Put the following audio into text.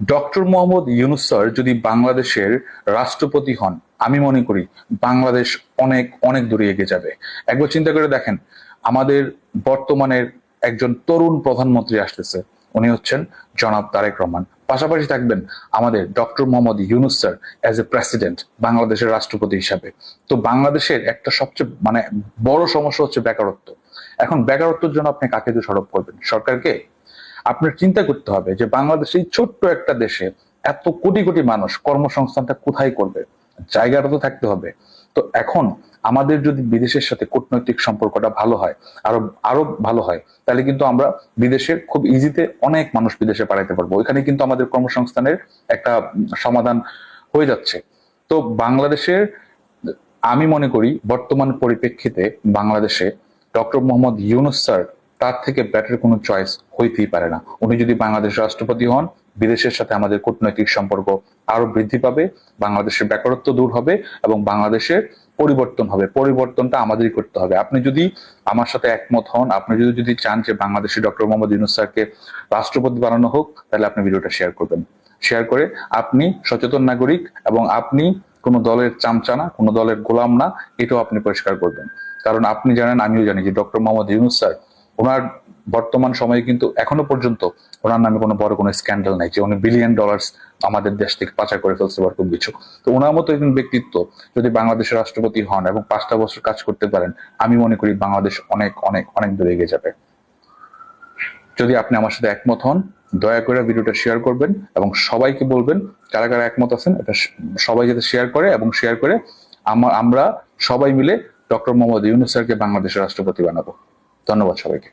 Doctor Mohammad Yunus sir যদি বাংলাদেশের রাষ্ট্রপতি হন, আমি মনে করি বাংলাদেশ অনেক অনেক দূরে এগিয়ে যাবে। একবার চিন্তা করে দেখেন, আমাদের বর্তমানের একজন তরুণ প্রধানমন্ত্রী আসতেছে, উনি হচ্ছেন জনাব তারেক রহমান। পাশাপাশি থাকবেন আমাদের doctor Mohammad Yunus sir as a president, বাংলাদেশের রাষ্ট্রপতি হিসাবে। তো বাংলাদেশের একটা সবচেয়ে বড় সমস্যা হচ্ছে বেকারত্ব। এখন বেকারত্বের জন্য আপনি কাকে দোষারোপ করবেন? সরকারকে? আপনার চিন্তা করতে হবে যে বাংলাদেশ এই ছোট্ট একটা দেশে এত কোটি কোটি মানুষ কর্মসংস্থানটা কোথায় করবে? জায়গাটা তো থাকতে হবে। তো এখন আমাদের যদি বিদেশের সাথে কূটনৈতিক সম্পর্কটা ভালো হয়, আরো আরো ভালো হয়, তাহলে কিন্তু আমরা বিদেশের খুব ইজিতে অনেক মানুষ বিদেশে পাঠাইতে পারবো। ওইখানে কিন্তু আমাদের কর্মসংস্থানের একটা সমাধান হয়ে যাচ্ছে। তো বাংলাদেশের, আমি মনে করি বর্তমান পরিপ্রেক্ষিতে বাংলাদেশে ডক্টর মোহাম্মদ ইউনূস স্যার, তার থেকে বেটার কোনো চয়েস হইতেই পারে না। উনি যদি বাংলাদেশের রাষ্ট্রপতি হন, বিদেশের সাথে আমাদের কূটনৈতিক সম্পর্ক আরো বৃদ্ধি পাবে, বাংলাদেশের বেকারত্ব দূর হবে এবং বাংলাদেশের পরিবর্তন হবে। পরিবর্তনটা আমাদেরই করতে হবে। আপনি যদি আমার সাথে একমত হন, আপনি যদি চান যে বাংলাদেশে ডক্টর মোহাম্মদ ইউনূস স্যারকে রাষ্ট্রপতি বানানো হোক, তাহলে আপনি ভিডিওটা শেয়ার করবেন। শেয়ার করে আপনি সচেতন নাগরিক এবং আপনি কোনো দলের চামচা না, কোনো দলের গোলাম না, এটাও আপনি পরিষ্কার করবেন। কারণ আপনি জানেন, আমিও জানি যে ডক্টর মোহাম্মদ ইউনূস স্যার, ওনার বর্তমান সময়ে কিন্তু এখনো পর্যন্ত ওনার নামে কোনো বড় কোনো স্ক্যান্ডাল নাই যে উনি বিলিয়ন ডলার আমাদের দেশ থেকে পাচার করে ফেলছে বা কোনো কিছু। তো ওনার মতো একজন ব্যক্তিত্ব যদি বাংলাদেশের রাষ্ট্রপতি হন এবং 5টা বছর কাজ করতে পারেন, আমি মনে করি বাংলাদেশ অনেক অনেক অনেক দূরে এগিয়ে যাবে। যদি আপনি আমার সাথে একমত হন, দয়া করে ভিডিওটা শেয়ার করবেন এবং সবাইকে বলবেন কারা কারা একমত আছেন, এটা সবাই যাতে শেয়ার করে, এবং শেয়ার করে আমরা সবাই মিলে ডক্টর মোহাম্মদ ইউনূস স্যারকে বাংলাদেশের রাষ্ট্রপতি বানাবো। ধন্যবাদ সবাইকে।